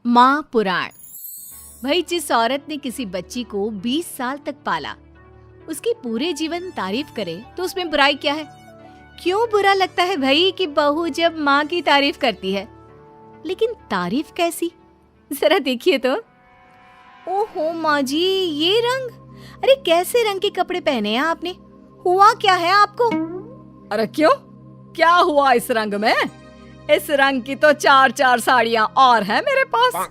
माँ पुराण। भाई, जिस औरत ने किसी बच्ची को 20 साल तक पाला, उसकी पूरे जीवन तारीफ करे तो उसमें बुराई क्या है? क्यों बुरा लगता है भाई कि बहू जब माँ की तारीफ करती है? लेकिन तारीफ कैसी? जरा देखिए तो। ओहो माँ जी, ये रंग! अरे कैसे रंग के कपड़े पहने हैं आपने? हुआ क्या है आपको? अरे क्यों, क्या हुआ इस रंग में? इस रंग की तो 4-4 साड़ियाँ और हैं मेरे पास।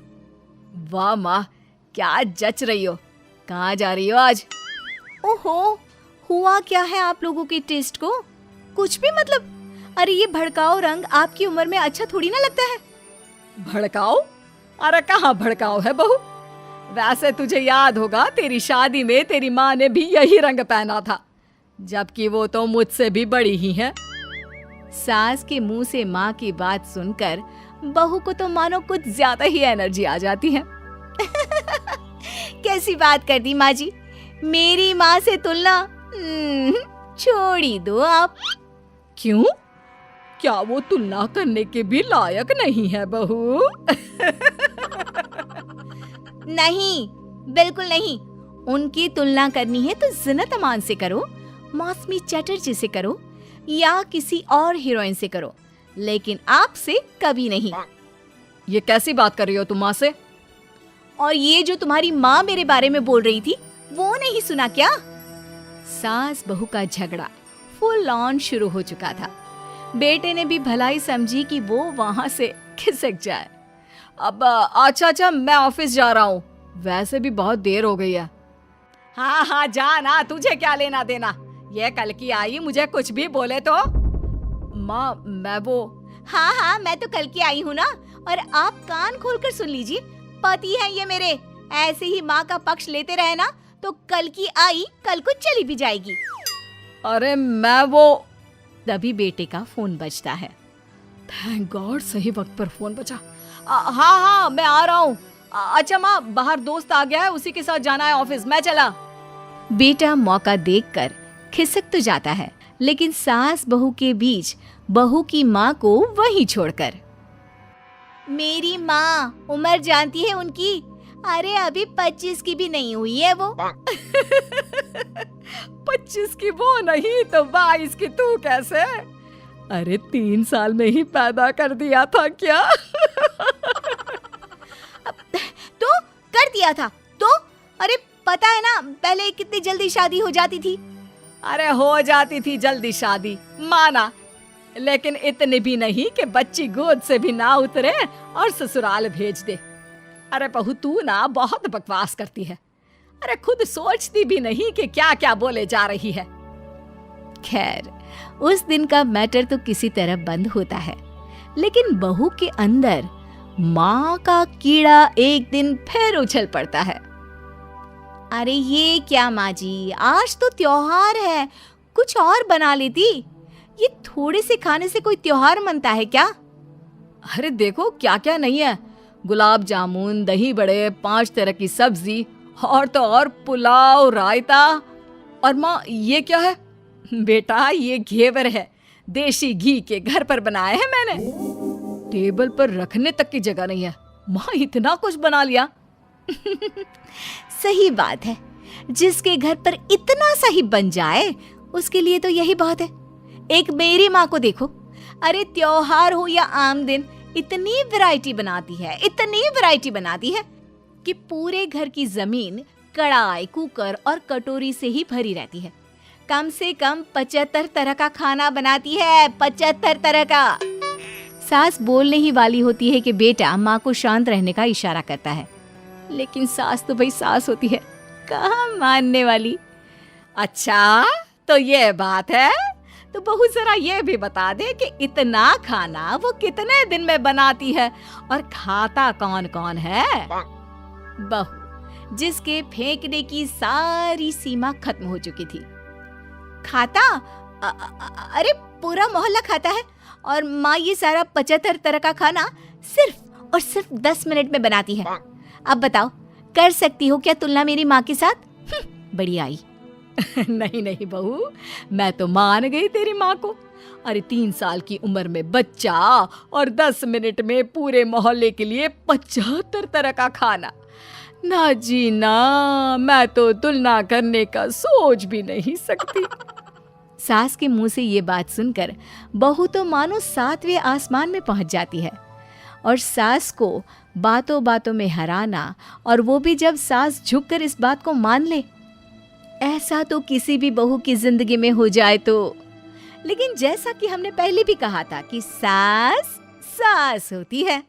वाह माँ, क्या जच रही हो। कहाँ जा रही हो आज? ओहो, हुआ क्या है आप लोगों के टेस्ट को? कुछ भी मतलब। अरे ये भड़काऊ रंग आपकी उम्र में अच्छा थोड़ी ना लगता है। भड़काओ? अरे कहाँ भड़काओ है बहू। वैसे तुझे याद होगा, तेरी शादी में तेरी माँ ने भी यही रंग पहना था, जबकि वो तो मुझसे भी बड़ी ही है। सास के मुंह से माँ की बात सुनकर बहू को तो मानो कुछ ज्यादा ही एनर्जी आ जाती है। कैसी बात कर दी माँ जी, मेरी माँ से तुलना छोड़ ही दो आप। क्यों? क्या वो तुलना करने के भी लायक नहीं है बहू? नहीं, बिल्कुल नहीं। उनकी तुलना करनी है तो ज़ीनत अमान से करो, मौसमी चटर्जी से करो, या किसी और हीरोइन से करो, लेकिन आपसे कभी नहीं। ये कैसी बात कर रही हो तुम माँ से? और ये जो तुम्हारी माँ मेरे बारे में बोल रही थी, वो नहीं सुना क्या? सास बहू का झगड़ा फुल ऑन शुरू हो चुका था। बेटे ने भी भलाई समझी कि वो वहां से खिसक जाए। अब अच्छा, मैं ऑफिस जा रहा हूँ। वैसे भी बहुत देर हो गई है। हाँ, जा ना, तुझे क्या लेना देना। ये कल की आई, मुझे कुछ भी बोले तो। माँ, मैं वो। हाँ, मैं तो कल की आई हूँ ना। और आप कान खोलकर सुन लीजिए, पति है ये मेरे। ऐसे ही माँ का पक्ष लेते रहे ना तो कल की आई कल को चली भी जाएगी। अरे मैं वो। तभी बेटे का फोन बजता है। थैंक गॉड, सही वक्त पर फोन बजा। हाँ, मैं आ रहा हूँ। अच्छा माँ, बाहर दोस्त आ गया है, उसी के साथ जाना है ऑफिस, मैं चला। बेटा मौका देखकर खिसक तो जाता है, लेकिन सास बहू के बीच बहू की माँ को वहीं छोड़कर। मेरी माँ, उम्र जानती है उनकी? अरे अभी 25 की भी नहीं हुई है वो। 25 की वो नहीं तो 22 की तू कैसे? अरे 3 साल में ही पैदा कर दिया था क्या? तो कर दिया था तो? अरे पता है ना, पहले कितनी जल्दी शादी हो जाती थी। अरे हो जाती थी जल्दी शादी, माना, लेकिन इतनी भी नहीं कि बच्ची गोद से भी ना उतरे और ससुराल भेज दे। अरे बहू, तू ना बहुत बकवास करती है। अरे खुद सोचती भी नहीं कि क्या क्या बोले जा रही है। खैर, उस दिन का मैटर तो किसी तरह बंद होता है, लेकिन बहू के अंदर माँ का कीड़ा एक दिन फिर उछल पड़ता है। अरे ये क्या माँ जी, आज तो त्योहार है, कुछ और बना लेती। ये थोड़े से खाने से कोई त्योहार मनता है क्या? अरे देखो क्या क्या नहीं है। गुलाब जामुन, दही बड़े, 5 तरह की सब्जी, और तो और पुलाव, रायता। और माँ, ये क्या है? बेटा, ये घेवर है, देसी घी के, घर पर बनाए हैं मैंने। टेबल पर रखने तक की जगह नहीं है। माँ, इतना कुछ बना लिया। सही बात है, जिसके घर पर इतना सही बन जाए उसके लिए तो यही बहुत है। एक मेरी माँ को देखो, अरे त्योहार हो या आम दिन, इतनी वैरायटी बनाती है कि पूरे घर की जमीन कढ़ाई, कुकर और कटोरी से ही भरी रहती है। कम से कम 75 तरह का खाना बनाती है, 75 तरह का। सास बोलने ही वाली होती है कि बेटा माँ को शांत रहने का इशारा करता है, लेकिन सास तो भाई सास होती है, कहाँ मानने वाली। अच्छा, तो ये बात है। तो बहू जरा ये भी बता दे कि इतना खाना वो कितने दिन में बनाती है और खाता कौन कौन है? बहू, जिसके फेंकने की सारी सीमा खत्म हो चुकी थी। खाता? अरे पूरा मोहल्ला खाता है, और माँ ये सारा 75 तरह का खाना सिर्फ और सिर्फ 10 मिनट में बनाती है। अब बताओ, कर सकती हो क्या तुलना मेरी माँ के साथ? बड़ी आई। नहीं बहू, मैं तो मान गई तेरी माँ को। अरे 3 साल की उम्र में बच्चा और 10 मिनट में पूरे मोहल्ले के लिए 75 तरह का खाना। ना जी ना, मैं तो तुलना करने का सोच भी नहीं सकती। सास के मुंह से ये बात सुनकर बहू तो मानो 7वें आसमान में पहुंच जाती है। और सास को बातों बातों में हराना, और वो भी जब सास झुककर इस बात को मान ले, ऐसा तो किसी भी बहू की जिंदगी में हो जाए तो। लेकिन जैसा कि हमने पहले भी कहा था कि सास सास होती है।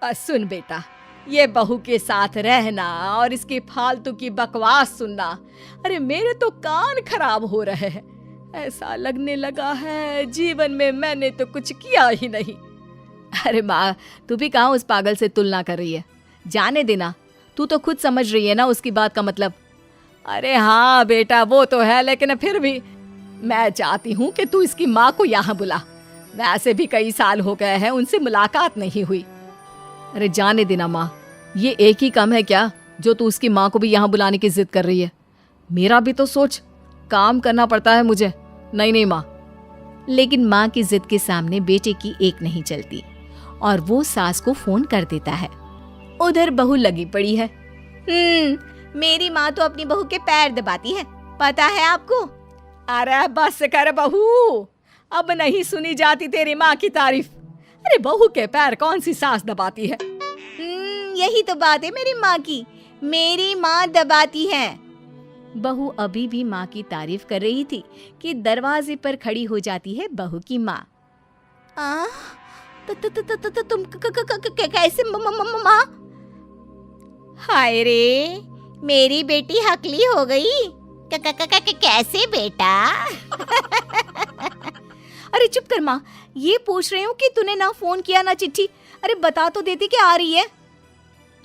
सुन बेटा, ये बहू के साथ रहना और इसकी फालतू की बकवास सुनना, अरे मेरे तो कान खराब हो रहे हैं। ऐसा लगने लगा है जीवन में मैंने तो कुछ किया ही नहीं। अरे माँ, तू भी कहाँ उस पागल से तुलना कर रही है? जाने देना, तू तो खुद समझ रही है ना उसकी बात का मतलब। अरे हाँ बेटा, वो तो है, लेकिन फिर भी मैं चाहती हूँ कि तू इसकी माँ को यहाँ बुला। वैसे भी कई साल हो गए हैं उनसे मुलाकात नहीं हुई। अरे जाने देना माँ, ये एक ही काम है क्या जो तू उसकी माँ को भी यहाँ बुलाने की जिद कर रही है? मेरा भी तो सोच, काम करना पड़ता है मुझे। नहीं माँ। लेकिन माँ की जिद के सामने बेटे की एक नहीं चलती और वो सास को फोन कर देता है। उधर बहू लगी पड़ी है। मेरी माँ तो अपनी बहू के पैर दबाती है, पता है आपको? अरे बस कर बहू, अब नहीं सुनी जाती तेरी माँ की तारीफ। अरे बहू के पैर कौन सी सास दबाती है? यही तो बात है मेरी माँ की, मेरी माँ दबाती है। बहू अभी भी माँ की तारीफ कर रही थी कि दरवाजे पर खड़ी हो जाती है बहू की माँ। तुम कैसे माँ? हाय रे, मेरी बेटी हकली हो गई। कैसे बेटा? अरे चुप कर माँ, ये पूछ रही हूँ कि तूने ना फोन किया ना चिट्ठी। अरे बता तो देती कि आ रही है।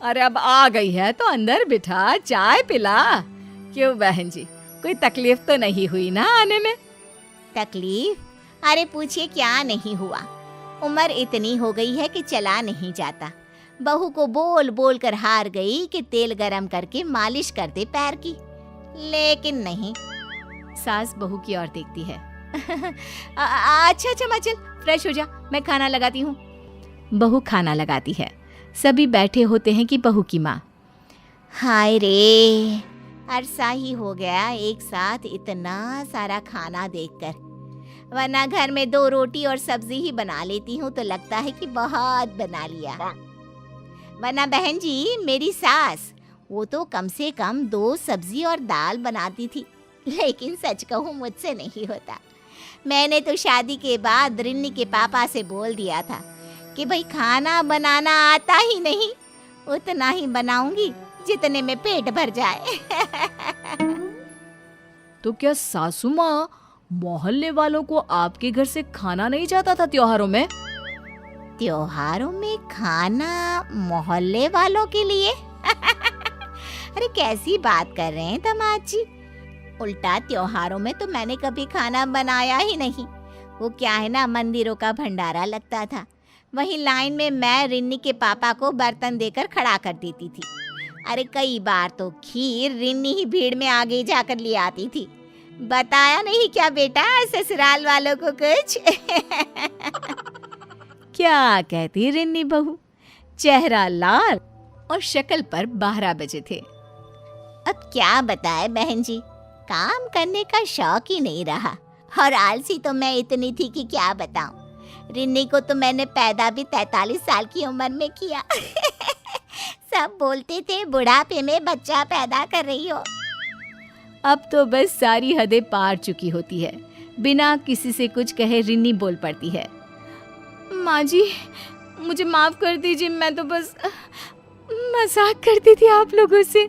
अरे अब आ गई है तो अंदर बिठा, चाय पिला। क्यों बहन जी, कोई तकलीफ तो नहीं हुई ना आने में? तकलीफ? अरे पूछिए क्या नहीं हुआ। उम्र इतनी हो गई है कि चला नहीं जाता। बहू को बोल बोल कर हार गई कि तेल गरम करके मालिश कर दे पैर की, लेकिन नहीं। सास बहू की ओर देखती है। अच्छा माँ, चल फ्रेश हो जा, मैं खाना लगाती हूँ। बहू खाना लगाती है। सभी बैठे होते हैं कि बहू की माँ। हाय रे, अरसा ही हो गया एक साथ इतना सारा खाना देखकर, वरना घर में 2 रोटी और सब्जी ही बना लेती हूँ तो लगता है कि बहुत बना लिया। वरना बहन जी, मेरी सास वो तो कम से कम 2 सब्जी और दाल बनाती थी। लेकिन सच कहूँ मुझसे नहीं होता। मैंने तो शादी के बाद रिन्नी के पापा से बोल दिया था कि भाई खाना बनाना आता ही नहीं, उतना ही बनाऊंगी जितने में पेट भर जाए। तो क्या सासू माँ, मोहल्ले वालों को आपके घर से खाना नहीं जाता था त्योहारों में? त्योहारों में खाना मोहल्ले वालों के लिए? अरे कैसी बात कर रहे हैं दामाद जी? उल्टा त्योहारों में तो मैंने कभी खाना बनाया ही नहीं। वो क्या है ना, मंदिरों का भंडारा लगता था, वहीं लाइन में मैं रिन्नी के पापा को बर्तन देकर खड़ा कर देती थी। अरे कई बार तो खीर रिन्नी ही भीड़ में आगे जाकर ले आती थी। बताया नहीं क्या बेटा ससुराल वालों को कुछ? क्या कहती रिन्नी बहू? चेहरा लाल और शक्ल पर 12 बजे थे। अब क्या बताए बहन जी, काम करने का शौक ही नहीं रहा और आलसी तो मैं इतनी थी कि क्या बताऊं। रिन्नी को तो मैंने पैदा भी 43 साल की उम्र में किया। सब बोलते थे बुढ़ापे में बच्चा पैदा कर रही हो। अब तो बस सारी हदें पार चुकी होती है। बिना किसी से कुछ कहे रिन्नी बोल पड़ती है। माँ जी, मुझे माफ कर दीजिए, मैं तो बस मजाक करती थी आप लोगों से।